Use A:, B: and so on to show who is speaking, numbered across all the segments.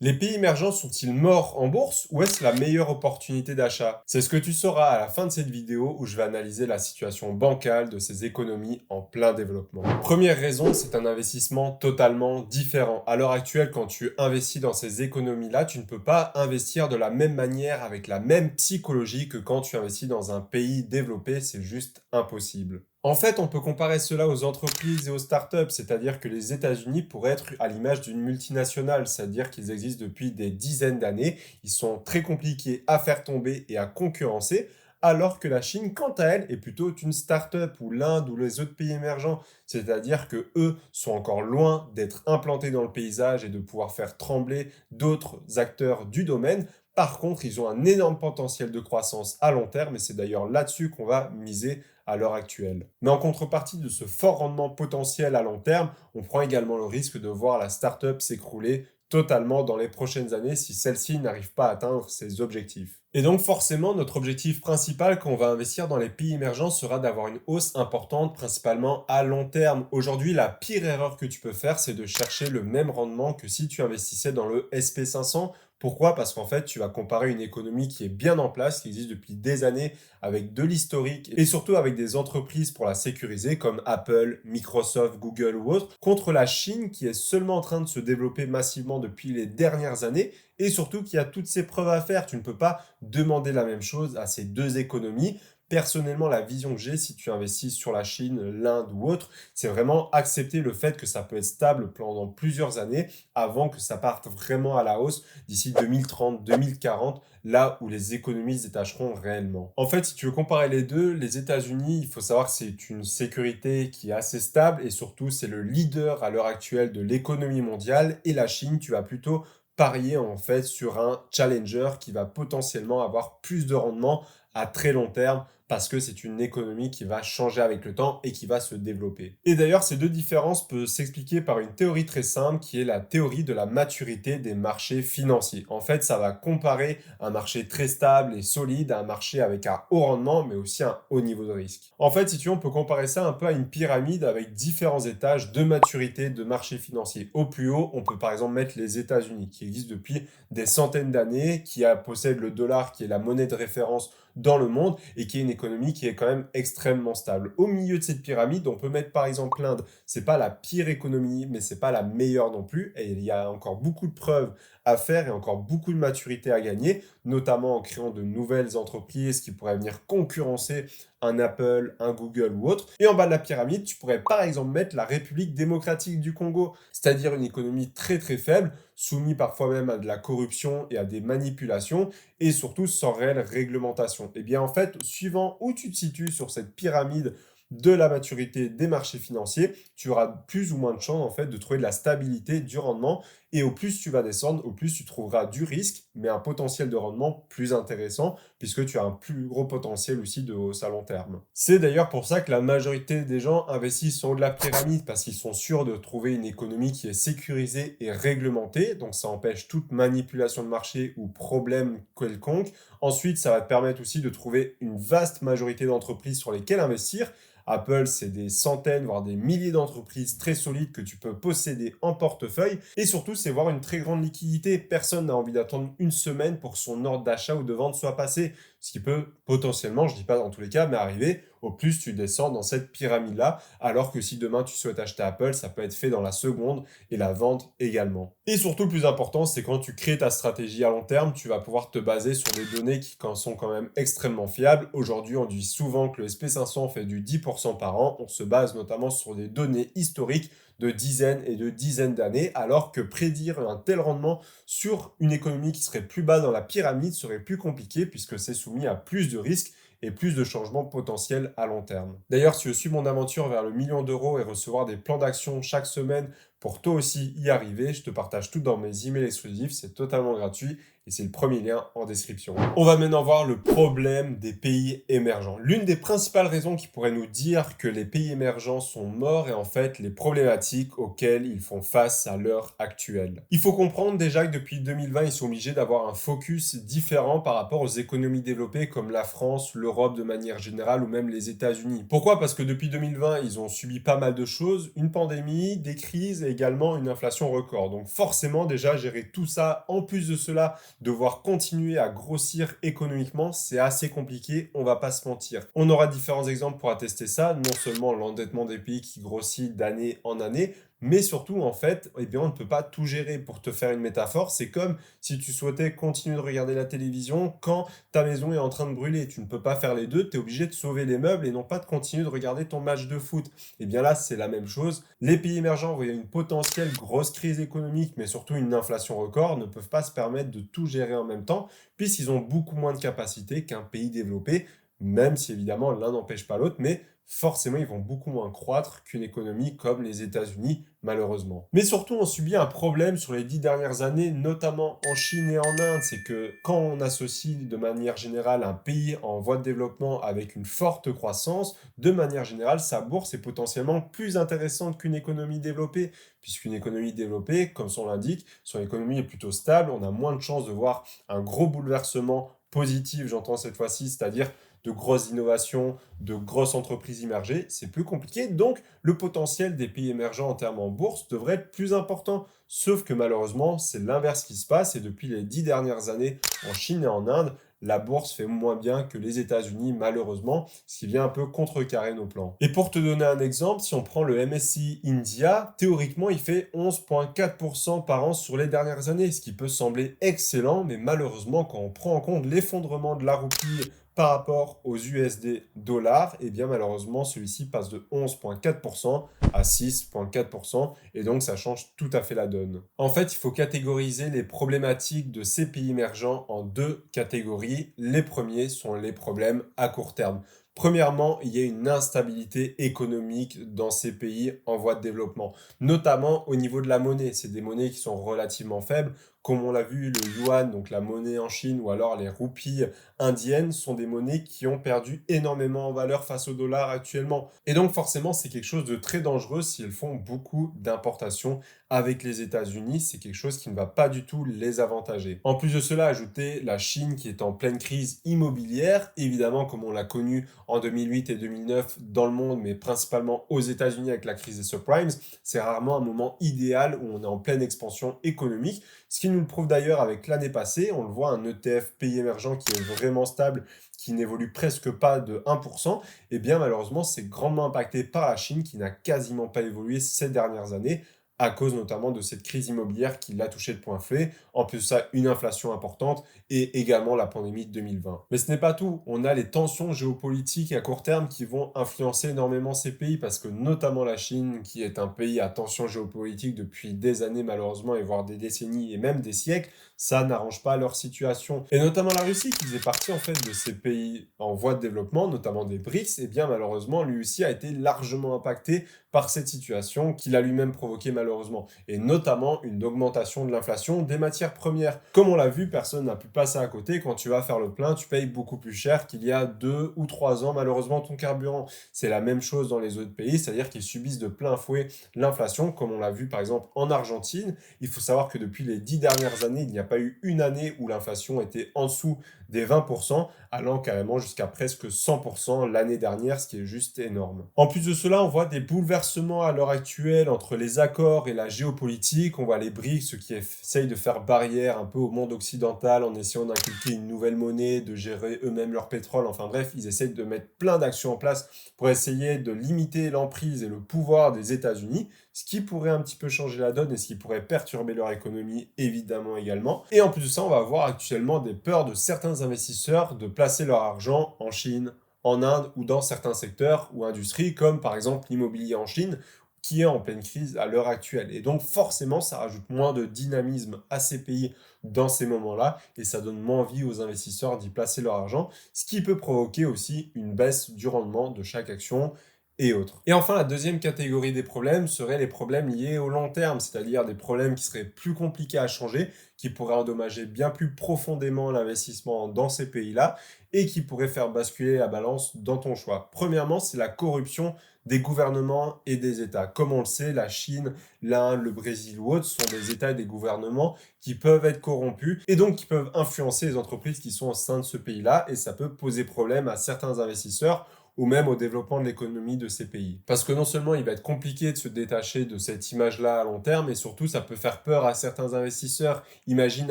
A: Les pays émergents sont-ils morts en bourse ou est-ce la meilleure opportunité d'achat? C'est ce que tu sauras à la fin de cette vidéo où je vais analyser la situation bancale de ces économies en plein développement. Première raison, c'est un investissement totalement différent. À l'heure actuelle, quand tu investis dans ces économies-là, tu ne peux pas investir de la même manière avec la même psychologie que quand tu investis dans un pays développé, c'est juste impossible. En fait, on peut comparer cela aux entreprises et aux startups, c'est-à-dire que les États-Unis pourraient être à l'image d'une multinationale, c'est-à-dire qu'ils existent depuis des dizaines d'années, ils sont très compliqués à faire tomber et à concurrencer, alors que la Chine, quant à elle, est plutôt une startup ou l'Inde ou les autres pays émergents, c'est-à-dire que eux sont encore loin d'être implantés dans le paysage et de pouvoir faire trembler d'autres acteurs du domaine. Par contre, ils ont un énorme potentiel de croissance à long terme et c'est d'ailleurs là-dessus qu'on va miser à l'heure actuelle. Mais en contrepartie de ce fort rendement potentiel à long terme, on prend également le risque de voir la startup s'écrouler totalement dans les prochaines années si celle-ci n'arrive pas à atteindre ses objectifs. Et donc forcément, notre objectif principal quand on va investir dans les pays émergents sera d'avoir une hausse importante, principalement à long terme. Aujourd'hui, la pire erreur que tu peux faire, c'est de chercher le même rendement que si tu investissais dans le SP500. Pourquoi? Parce qu'en fait, tu vas comparer une économie qui est bien en place, qui existe depuis des années, avec de l'historique et surtout avec des entreprises pour la sécuriser comme Apple, Microsoft, Google ou autres, contre la Chine qui est seulement en train de se développer massivement depuis les dernières années et surtout qui a toutes ses preuves à faire. Tu ne peux pas demander la même chose à ces deux économies. Personnellement, la vision que j'ai, si tu investis sur la Chine, l'Inde ou autre, c'est vraiment accepter le fait que ça peut être stable pendant plusieurs années avant que ça parte vraiment à la hausse d'ici 2030, 2040, là où les économies se détacheront réellement. En fait, si tu veux comparer les deux, les États-Unis, il faut savoir que c'est une sécurité qui est assez stable et surtout c'est le leader à l'heure actuelle de l'économie mondiale et la Chine, tu vas plutôt parier en fait sur un challenger qui va potentiellement avoir plus de rendement à très long terme parce que c'est une économie qui va changer avec le temps et qui va se développer. Et d'ailleurs, ces deux différences peuvent s'expliquer par une théorie très simple qui est la théorie de la maturité des marchés financiers. En fait, ça va comparer un marché très stable et solide à un marché avec un haut rendement mais aussi un haut niveau de risque. En fait, si tu veux, on peut comparer ça un peu à une pyramide avec différents étages de maturité de marché financier. Au plus haut, on peut par exemple mettre les États-Unis qui existent depuis des centaines d'années, possèdent le dollar qui est la monnaie de référence dans le monde et qui est une économie qui est quand même extrêmement stable. Au milieu de cette pyramide, on peut mettre par exemple l'Inde. C'est pas la pire économie, mais c'est pas la meilleure non plus. Et il y a encore beaucoup de preuves à faire et encore beaucoup de maturité à gagner, notamment en créant de nouvelles entreprises qui pourraient venir concurrencer un Apple, un Google ou autre. Et en bas de la pyramide, tu pourrais par exemple mettre la République démocratique du Congo, c'est-à-dire une économie très très faible, soumise parfois même à de la corruption et à des manipulations, et surtout sans réelle réglementation. Et bien en fait, suivant où tu te situes sur cette pyramide de la maturité des marchés financiers, tu auras plus ou moins de chances en fait de trouver de la stabilité, du rendement, et au plus tu vas descendre, au plus tu trouveras du risque, mais un potentiel de rendement plus intéressant, puisque tu as un plus gros potentiel aussi de hausse à long terme. C'est d'ailleurs pour ça que la majorité des gens investissent en haut de la pyramide, parce qu'ils sont sûrs de trouver une économie qui est sécurisée et réglementée, donc ça empêche toute manipulation de marché ou problème quelconque. Ensuite, ça va te permettre aussi de trouver une vaste majorité d'entreprises sur lesquelles investir. Apple, c'est des centaines, voire des milliers d'entreprises très solides que tu peux posséder en portefeuille. Et surtout, c'est voir une très grande liquidité. Personne n'a envie d'attendre une semaine pour que son ordre d'achat ou de vente soit passé. Ce qui peut potentiellement, je ne dis pas dans tous les cas, mais arriver au plus tu descends dans cette pyramide-là. Alors que si demain tu souhaites acheter Apple, ça peut être fait dans la seconde et la vente également. Et surtout, le plus important, c'est quand tu crées ta stratégie à long terme, tu vas pouvoir te baser sur des données qui sont quand même extrêmement fiables. Aujourd'hui, on dit souvent que le SP500 fait du 10% par an. On se base notamment sur des données historiques de dizaines et de dizaines d'années, alors que prédire un tel rendement sur une économie qui serait plus bas dans la pyramide serait plus compliqué puisque c'est soumis à plus de risques et plus de changements potentiels à long terme. D'ailleurs, si tu veux suivre mon aventure vers le million d'euros et recevoir des plans d'action chaque semaine pour toi aussi y arriver, je te partage tout dans mes emails exclusifs, c'est totalement gratuit et c'est le premier lien en description. On va maintenant voir le problème des pays émergents. L'une des principales raisons qui pourrait nous dire que les pays émergents sont morts est en fait les problématiques auxquelles ils font face à l'heure actuelle. Il faut comprendre déjà que depuis 2020, ils sont obligés d'avoir un focus différent par rapport aux économies développées comme la France, l'Europe de manière générale ou même les États-Unis. Pourquoi? Parce que depuis 2020, ils ont subi pas mal de choses, une pandémie, des crises a également une inflation record. Donc forcément, déjà, gérer tout ça, en plus de cela, devoir continuer à grossir économiquement, c'est assez compliqué, on va pas se mentir. On aura différents exemples pour attester ça, non seulement l'endettement des pays qui grossit d'année en année, mais surtout, en fait, eh bien, on ne peut pas tout gérer. Pour te faire une métaphore, c'est comme si tu souhaitais continuer de regarder la télévision quand ta maison est en train de brûler. Tu ne peux pas faire les deux, tu es obligé de sauver les meubles et non pas de continuer de regarder ton match de foot. Et bien là, c'est la même chose. Les pays émergents, où il y a une potentielle grosse crise économique, mais surtout une inflation record, ne peuvent pas se permettre de tout gérer en même temps, puisqu'ils ont beaucoup moins de capacité qu'un pays développé, même si évidemment l'un n'empêche pas l'autre, mais forcément, ils vont beaucoup moins croître qu'une économie comme les États-Unis, malheureusement. Mais surtout, on subit un problème sur les 10 dernières années, notamment en Chine et en Inde, c'est que quand on associe de manière générale un pays en voie de développement avec une forte croissance, de manière générale, sa bourse est potentiellement plus intéressante qu'une économie développée, puisqu'une économie développée, comme son l'indique, son économie est plutôt stable, on a moins de chances de voir un gros bouleversement positif, j'entends cette fois-ci, c'est-à-dire de grosses innovations, de grosses entreprises immergées, c'est plus compliqué. Donc, le potentiel des pays émergents en termes en bourse devrait être plus important. Sauf que malheureusement, c'est l'inverse qui se passe. Et depuis les 10 dernières années, en Chine et en Inde, la bourse fait moins bien que les États-Unis, malheureusement, ce qui vient un peu contrecarrer nos plans. Et pour te donner un exemple, si on prend le MSCI India, théoriquement, il fait 11,4% par an sur les dernières années, ce qui peut sembler excellent, mais malheureusement, quand on prend en compte l'effondrement de la roupie par rapport aux USD dollars, et bien malheureusement, celui-ci passe de 11,4% à 6,4%, et donc ça change tout à fait la donne. En fait, il faut catégoriser les problématiques de ces pays émergents en deux catégories. Les premiers sont les problèmes à court terme. Premièrement, il y a une instabilité économique dans ces pays en voie de développement, notamment au niveau de la monnaie. C'est des monnaies qui sont relativement faibles. Comme on l'a vu, le yuan, donc la monnaie en Chine, ou alors les roupies indiennes, sont des monnaies qui ont perdu énormément en valeur face au dollar actuellement. Et donc forcément, c'est quelque chose de très dangereux si elles font beaucoup d'importations avec les États-Unis. C'est quelque chose qui ne va pas du tout les avantager. En plus de cela, ajouter la Chine qui est en pleine crise immobilière, évidemment comme on l'a connu en 2008 et 2009 dans le monde, mais principalement aux États-Unis avec la crise des subprimes, c'est rarement un moment idéal où on est en pleine expansion économique. Ce qui nous le prouve d'ailleurs avec l'année passée, on le voit, un ETF pays émergent qui est vraiment stable, qui n'évolue presque pas de 1%, et bien malheureusement c'est grandement impacté par la Chine qui n'a quasiment pas évolué ces dernières années, à cause notamment de cette crise immobilière qui l'a touché de plein fouet, en plus de ça une inflation importante et également la pandémie de 2020. Mais ce n'est pas tout, on a les tensions géopolitiques à court terme qui vont influencer énormément ces pays, parce que notamment la Chine, qui est un pays à tension géopolitique depuis des années malheureusement, et voire des décennies et même des siècles, ça n'arrange pas leur situation. Et notamment la Russie, qui faisait partie en fait de ces pays en voie de développement, notamment des BRICS, et bien malheureusement lui aussi a été largement impacté par cette situation qu'il a lui-même provoquée malheureusement, et notamment une augmentation de l'inflation des matières premières. Comme on l'a vu, personne n'a pu passer à côté, quand tu vas faire le plein, tu payes beaucoup plus cher qu'il y a 2 ou 3 ans malheureusement ton carburant. C'est la même chose dans les autres pays, c'est-à-dire qu'ils subissent de plein fouet l'inflation, comme on l'a vu par exemple en Argentine. Il faut savoir que depuis les 10 dernières années, il n'y a pas eu une année où l'inflation était en dessous des 20%, allant carrément jusqu'à presque 100% l'année dernière, ce qui est juste énorme. En plus de cela, on voit des bouleversements à l'heure actuelle entre les accords et la géopolitique. On voit les BRICS, ceux qui essayent de faire barrière un peu au monde occidental en essayant d'inculquer une nouvelle monnaie, de gérer eux-mêmes leur pétrole. Enfin bref, ils essayent de mettre plein d'actions en place pour essayer de limiter l'emprise et le pouvoir des États-Unis, ce qui pourrait un petit peu changer la donne et ce qui pourrait perturber leur économie évidemment également. Et en plus de ça, on va voir actuellement des peurs de certains investisseurs de placer leur argent en Chine, en Inde ou dans certains secteurs ou industries, comme par exemple l'immobilier en Chine, qui est en pleine crise à l'heure actuelle. Et donc forcément, ça rajoute moins de dynamisme à ces pays dans ces moments-là, et ça donne moins envie aux investisseurs d'y placer leur argent, ce qui peut provoquer aussi une baisse du rendement de chaque action et autres. Et enfin, la deuxième catégorie des problèmes seraient les problèmes liés au long terme, c'est-à-dire des problèmes qui seraient plus compliqués à changer, qui pourraient endommager bien plus profondément l'investissement dans ces pays-là et qui pourraient faire basculer la balance dans ton choix. Premièrement, c'est la corruption des gouvernements et des États. Comme on le sait, la Chine, l'Inde, le Brésil ou autres sont des États et des gouvernements qui peuvent être corrompus et donc qui peuvent influencer les entreprises qui sont au sein de ce pays-là, et ça peut poser problème à certains investisseurs ou même au développement de l'économie de ces pays. Parce que non seulement il va être compliqué de se détacher de cette image-là à long terme, mais surtout ça peut faire peur à certains investisseurs. Imagine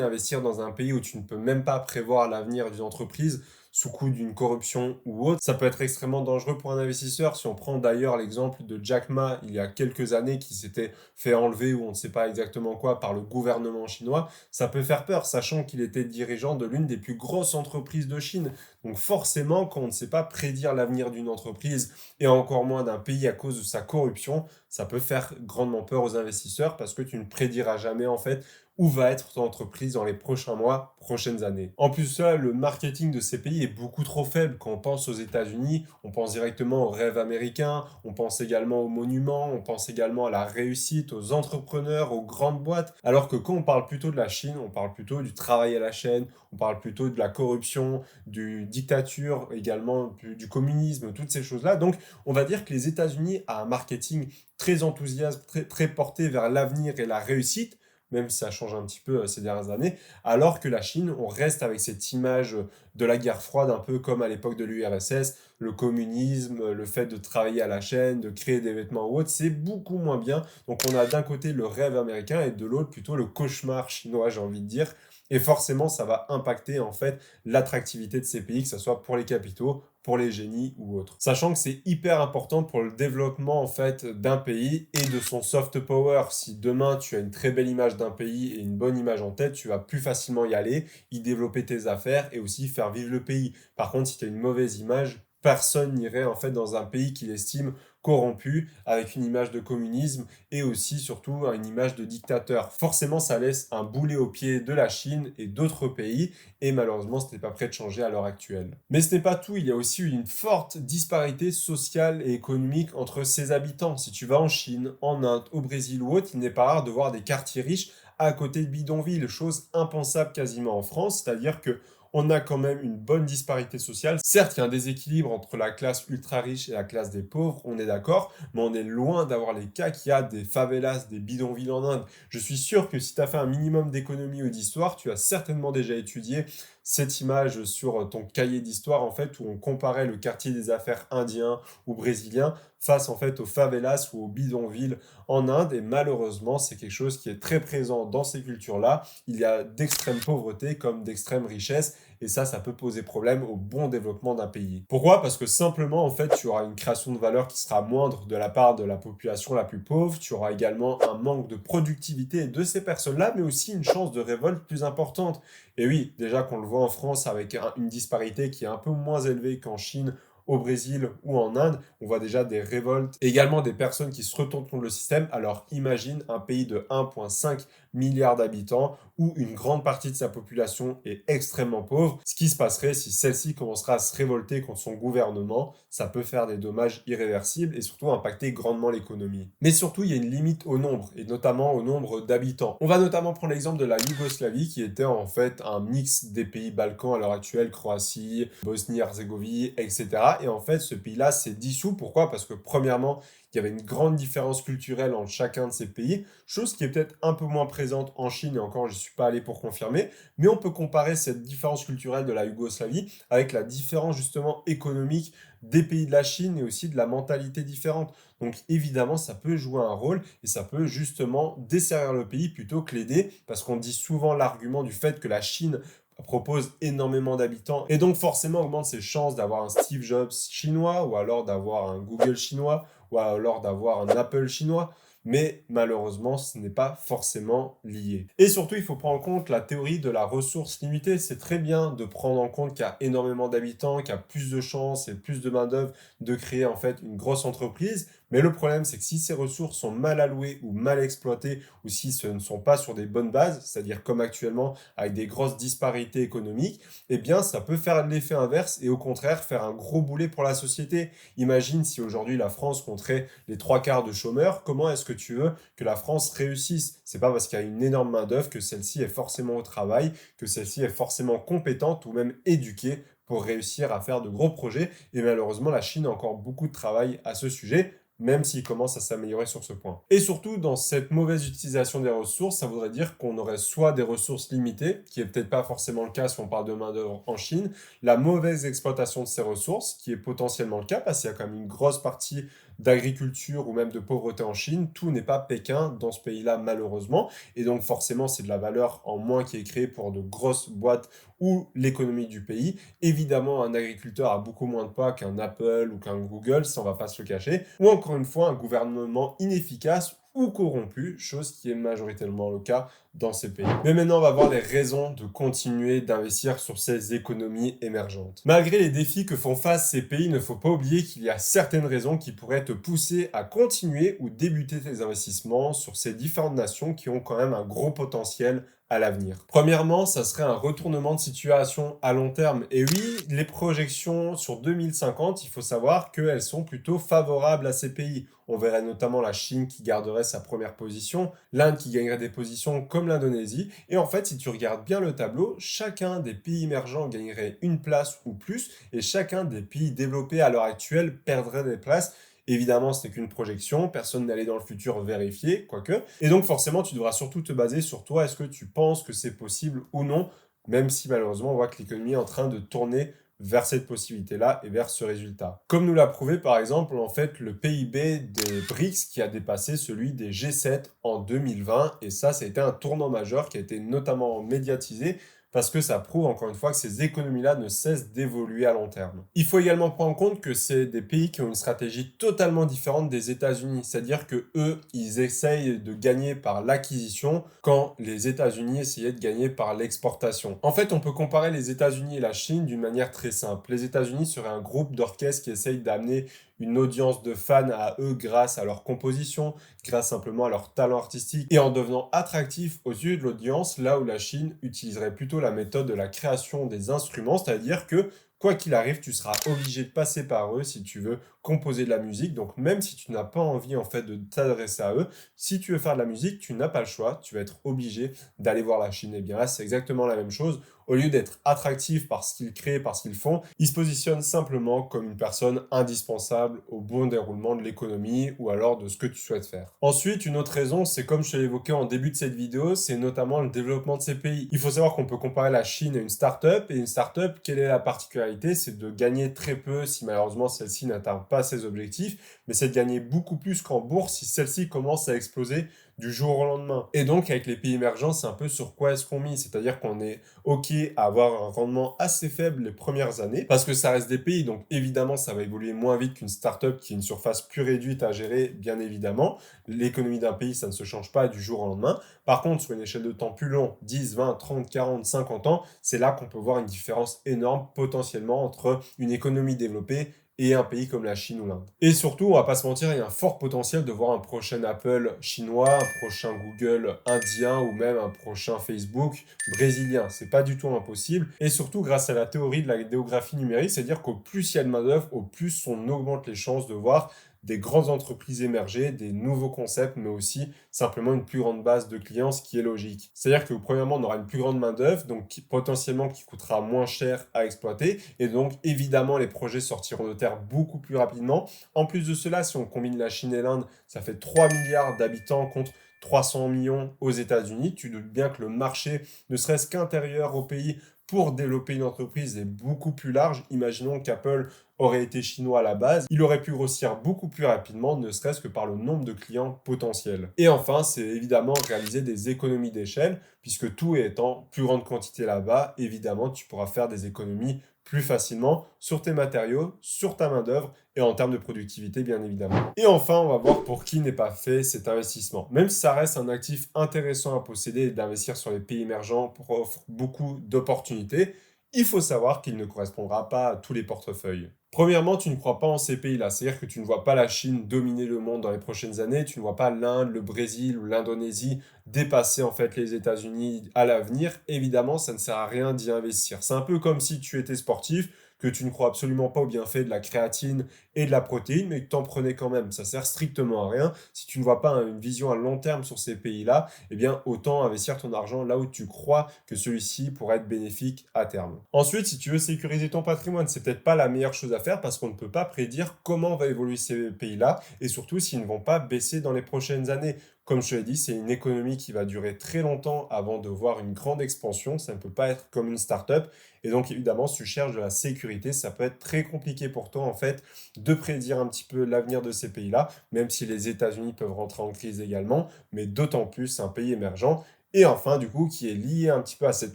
A: investir dans un pays où tu ne peux même pas prévoir l'avenir d'une entreprise sous coup d'une corruption ou autre. Ça peut être extrêmement dangereux pour un investisseur. Si on prend d'ailleurs l'exemple de Jack Ma il y a quelques années qui s'était fait enlever ou on ne sait pas exactement quoi par le gouvernement chinois, ça peut faire peur, sachant qu'il était dirigeant de l'une des plus grosses entreprises de Chine. Donc forcément, quand on ne sait pas prédire l'avenir d'une entreprise et encore moins d'un pays à cause de sa corruption, ça peut faire grandement peur aux investisseurs parce que tu ne prédiras jamais en fait où va être ton entreprise dans les prochains mois, prochaines années. En plus de ça, le marketing de ces pays est beaucoup trop faible. Quand on pense aux États-Unis, on pense directement aux rêves américains, on pense également aux monuments, on pense également à la réussite, aux entrepreneurs, aux grandes boîtes. Alors que quand on parle plutôt de la Chine, on parle plutôt du travail à la chaîne, on parle plutôt de la corruption, du dictature, également du communisme, toutes ces choses-là. Donc, on va dire que les États-Unis ont un marketing très enthousiaste, très porté vers l'avenir et la réussite, même si ça change un petit peu ces dernières années, alors que la Chine, on reste avec cette image de la guerre froide, un peu comme à l'époque de l'URSS, le communisme, le fait de travailler à la chaîne, de créer des vêtements ou autre, c'est beaucoup moins bien. Donc on a d'un côté le rêve américain et de l'autre plutôt le cauchemar chinois, j'ai envie de dire. Et forcément, ça va impacter en fait l'attractivité de ces pays, que ce soit pour les capitaux, pour les génies ou autres. Sachant que c'est hyper important pour le développement en fait d'un pays et de son soft power. Si demain tu as une très belle image d'un pays et une bonne image en tête, tu vas plus facilement y aller, y développer tes affaires et aussi faire vivre le pays. Par contre, si tu as une mauvaise image, personne n'irait en fait dans un pays qu'il estime corrompu, avec une image de communisme et aussi surtout une image de dictateur. Forcément, ça laisse un boulet au pied de la Chine et d'autres pays et malheureusement, ce n'est pas prêt de changer à l'heure actuelle. Mais ce n'est pas tout, il y a aussi une forte disparité sociale et économique entre ses habitants. Si tu vas en Chine, en Inde, au Brésil ou autre, il n'est pas rare de voir des quartiers riches à côté de bidonvilles, chose impensable quasiment en France, c'est-à-dire que on a quand même une bonne disparité sociale. Certes, il y a un déséquilibre entre la classe ultra riche et la classe des pauvres, on est d'accord, mais on est loin d'avoir les cas qu'il y a des favelas, des bidonvilles en Inde. Je suis sûr que si tu as fait un minimum d'économie ou d'histoire, tu as certainement déjà étudié cette image sur ton cahier d'histoire, en fait, où on comparait le quartier des affaires indien ou brésilien face, en fait, aux favelas ou aux bidonvilles en Inde. Et malheureusement, c'est quelque chose qui est très présent dans ces cultures-là. Il y a d'extrême pauvreté comme d'extrême richesse. Et ça peut poser problème au bon développement d'un pays. Pourquoi? Parce que simplement, en fait, tu auras une création de valeur qui sera moindre de la part de la population la plus pauvre. Tu auras également un manque de productivité de ces personnes-là, mais aussi une chance de révolte plus importante. Et oui, déjà qu'on le voit en France avec une disparité qui est un peu moins élevée qu'en Chine, au Brésil ou en Inde, on voit déjà des révoltes, également des personnes qui se retournent contre le système. Alors imagine un pays de 1,5 milliard d'habitants où une grande partie de sa population est extrêmement pauvre. Ce qui se passerait si celle-ci commencera à se révolter contre son gouvernement, ça peut faire des dommages irréversibles et surtout impacter grandement l'économie. Mais surtout, il y a une limite au nombre, et notamment au nombre d'habitants. On va notamment prendre l'exemple de la Yougoslavie, qui était en fait un mix des pays Balkans à l'heure actuelle, Croatie, Bosnie-Herzégovine, etc. Et en fait, ce pays-là s'est dissous. Pourquoi? Parce que premièrement, il y avait une grande différence culturelle entre chacun de ces pays, chose qui est peut-être un peu moins présente en Chine, et encore, je ne suis pas allé pour confirmer, mais on peut comparer cette différence culturelle de la Yougoslavie avec la différence justement économique des pays de la Chine et aussi de la mentalité différente. Donc évidemment, ça peut jouer un rôle et ça peut justement desservir le pays plutôt que l'aider, parce qu'on dit souvent l'argument du fait que la Chine propose énormément d'habitants et donc forcément augmente ses chances d'avoir un Steve Jobs chinois ou alors d'avoir un Google chinois ou alors d'avoir un Apple chinois. Mais malheureusement, ce n'est pas forcément lié. Et surtout, il faut prendre en compte la théorie de la ressource limitée. C'est très bien de prendre en compte qu'il y a énormément d'habitants, qu'il y a plus de chances et plus de main-d'œuvre de créer en fait une grosse entreprise. Mais le problème, c'est que si ces ressources sont mal allouées ou mal exploitées, ou si ce ne sont pas sur des bonnes bases, c'est-à-dire comme actuellement avec des grosses disparités économiques, eh bien, ça peut faire l'effet inverse et au contraire faire un gros boulet pour la société. Imagine si aujourd'hui la France compterait les trois quarts de chômeurs, comment est-ce que tu veux que la France réussisse? C'est pas parce qu'il y a une énorme main-d'œuvre que celle-ci est forcément au travail, que celle-ci est forcément compétente ou même éduquée pour réussir à faire de gros projets. Et malheureusement, la Chine a encore beaucoup de travail à ce sujet. même s'il commence à s'améliorer sur ce point. Et surtout, dans cette mauvaise utilisation des ressources, ça voudrait dire qu'on aurait soit des ressources limitées, qui est peut-être pas forcément le cas si on parle de main-d'œuvre en Chine, la mauvaise exploitation de ces ressources, qui est potentiellement le cas, parce qu'il y a quand même une grosse partie d'agriculture ou même de pauvreté en Chine. Tout n'est pas Pékin dans ce pays-là, malheureusement. Et donc, forcément, c'est de la valeur en moins qui est créée pour de grosses boîtes ou l'économie du pays. Évidemment, un agriculteur a beaucoup moins de poids qu'un Apple ou qu'un Google, ça on va pas se le cacher. Ou encore une fois, un gouvernement inefficace ou corrompu, chose qui est majoritairement le cas dans ces pays. Mais maintenant, on va voir les raisons de continuer d'investir sur ces économies émergentes. Malgré les défis que font face ces pays, il ne faut pas oublier qu'il y a certaines raisons qui pourraient te pousser à continuer ou débuter tes investissements sur ces différentes nations qui ont quand même un gros potentiel à l'avenir. Premièrement, ça serait un retournement de situation à long terme. Et oui, les projections sur 2050, il faut savoir qu'elles sont plutôt favorables à ces pays. On verrait notamment la Chine qui garderait sa première position, l'Inde qui gagnerait des positions comme l'Indonésie. Et en fait, si tu regardes bien le tableau, chacun des pays émergents gagnerait une place ou plus, et chacun des pays développés à l'heure actuelle perdrait des places. Évidemment, ce n'est qu'une projection, personne n'est allé dans le futur vérifier, quoique. Et donc forcément, tu devras surtout te baser sur toi. Est-ce que tu penses que c'est possible ou non, même si malheureusement, on voit que l'économie est en train de tourner vers cette possibilité-là et vers ce résultat. Comme nous l'a prouvé par exemple, en fait, le PIB des BRICS qui a dépassé celui des G7 en 2020. Et ça a été un tournant majeur qui a été notamment médiatisé parce que ça prouve encore une fois que ces économies-là ne cessent d'évoluer à long terme. Il faut également prendre en compte que c'est des pays qui ont une stratégie totalement différente des États-Unis, c'est-à-dire que eux, ils essayent de gagner par l'acquisition quand les États-Unis essayaient de gagner par l'exportation. En fait, on peut comparer les États-Unis et la Chine d'une manière très simple. Les États-Unis seraient un groupe d'orchestre qui essaye d'amener une audience de fans à eux grâce à leur composition, grâce simplement à leur talent artistique et en devenant attractif aux yeux de l'audience, là où la Chine utiliserait plutôt la méthode de la création des instruments, c'est-à-dire que quoi qu'il arrive, tu seras obligé de passer par eux si tu veux composer de la musique. Donc même si tu n'as pas envie en fait de t'adresser à eux, si tu veux faire de la musique, tu n'as pas le choix, tu vas être obligé d'aller voir la Chine. Et bien là, c'est exactement la même chose. Au lieu d'être attractif par ce qu'ils créent, par ce qu'ils font, ils se positionnent simplement comme une personne indispensable au bon déroulement de l'économie ou alors de ce que tu souhaites faire. Ensuite, une autre raison, c'est comme je te l'ai évoqué en début de cette vidéo, c'est notamment le développement de ces pays. Il faut savoir qu'on peut comparer la Chine à une start-up et une start-up, quelle est la particularité? C'est de gagner très peu si malheureusement celle-ci n'atteint pas ses objectifs, mais c'est de gagner beaucoup plus qu'en bourse si celle-ci commence à exploser du jour au lendemain. Et donc, avec les pays émergents, c'est un peu sur quoi est-ce qu'on mise, c'est-à-dire qu'on est OK à avoir un rendement assez faible les premières années, parce que ça reste des pays, donc évidemment, ça va évoluer moins vite qu'une start-up qui a une surface plus réduite à gérer, bien évidemment. L'économie d'un pays, ça ne se change pas du jour au lendemain. Par contre, sur une échelle de temps plus long, 10, 20, 30, 40, 50 ans, c'est là qu'on peut voir une différence énorme potentiellement entre une économie développée et un pays comme la Chine ou l'Inde. Et surtout, on va pas se mentir, il y a un fort potentiel de voir un prochain Apple chinois, un prochain Google indien ou même un prochain Facebook brésilien. C'est pas du tout impossible. Et surtout, grâce à la théorie de la géographie numérique, c'est-à-dire qu'au plus il y a de main-d'œuvre, au plus on augmente les chances de voir des grandes entreprises émerger, des nouveaux concepts, mais aussi simplement une plus grande base de clients, ce qui est logique. C'est-à-dire que premièrement, on aura une plus grande main-d'œuvre, donc potentiellement qui coûtera moins cher à exploiter, et donc évidemment les projets sortiront de terre beaucoup plus rapidement. En plus de cela, si on combine la Chine et l'Inde, ça fait 3 milliards d'habitants contre 300 millions aux États-Unis. Tu doutes bien que le marché, ne serait-ce qu'intérieur au pays, pour développer une entreprise est beaucoup plus large. Imaginons qu'Apple aurait été chinois à la base, il aurait pu grossir beaucoup plus rapidement, ne serait-ce que par le nombre de clients potentiels. Et enfin, c'est évidemment réaliser des économies d'échelle, puisque tout étant plus grande quantité là-bas, évidemment, tu pourras faire des économies plus facilement sur tes matériaux, sur ta main-d'œuvre et en termes de productivité, bien évidemment. Et enfin, on va voir pour qui n'est pas fait cet investissement. Même si ça reste un actif intéressant à posséder et d'investir sur les pays émergents offre beaucoup d'opportunités, il faut savoir qu'il ne correspondra pas à tous les portefeuilles. Premièrement, tu ne crois pas en ces pays-là, c'est-à-dire que tu ne vois pas la Chine dominer le monde dans les prochaines années, tu ne vois pas l'Inde, le Brésil ou l'Indonésie dépasser en fait les États-Unis à l'avenir. Évidemment, ça ne sert à rien d'y investir. C'est un peu comme si tu étais sportif, que tu ne crois absolument pas au bienfait de la créatine et de la protéine, mais que tu en prenais quand même. Ça sert strictement à rien. Si tu ne vois pas une vision à long terme sur ces pays-là, eh bien, autant investir ton argent là où tu crois que celui-ci pourrait être bénéfique à terme. Ensuite, si tu veux sécuriser ton patrimoine, c'est peut-être pas la meilleure chose à faire parce qu'on ne peut pas prédire comment va évoluer ces pays-là et surtout s'ils ne vont pas baisser dans les prochaines années. Comme je te l'ai dit, c'est une économie qui va durer très longtemps avant de voir une grande expansion. Ça ne peut pas être comme une start-up. Et donc, évidemment, si tu cherches de la sécurité, ça peut être très compliqué pour toi, en fait, de prédire un petit peu l'avenir de ces pays-là, même si les États-Unis peuvent rentrer en crise également, mais d'autant plus un pays émergent. Et enfin, du coup, qui est lié un petit peu à cette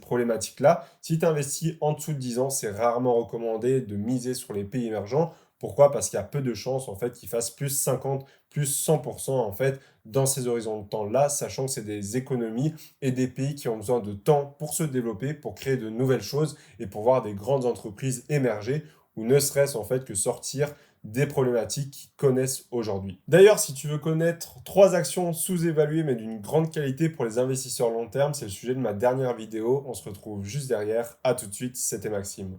A: problématique-là, si tu investis en dessous de 10 ans, c'est rarement recommandé de miser sur les pays émergents. Pourquoi? Parce qu'il y a peu de chances, en fait, qu'ils fassent plus 50, plus 100%, en fait, dans ces horizons de temps-là, sachant que c'est des économies et des pays qui ont besoin de temps pour se développer, pour créer de nouvelles choses et pour voir des grandes entreprises émerger, ou ne serait-ce en fait que sortir des problématiques qu'ils connaissent aujourd'hui. D'ailleurs, si tu veux connaître 3 actions sous-évaluées mais d'une grande qualité pour les investisseurs long terme, c'est le sujet de ma dernière vidéo. On se retrouve juste derrière. À tout de suite, c'était Maxime.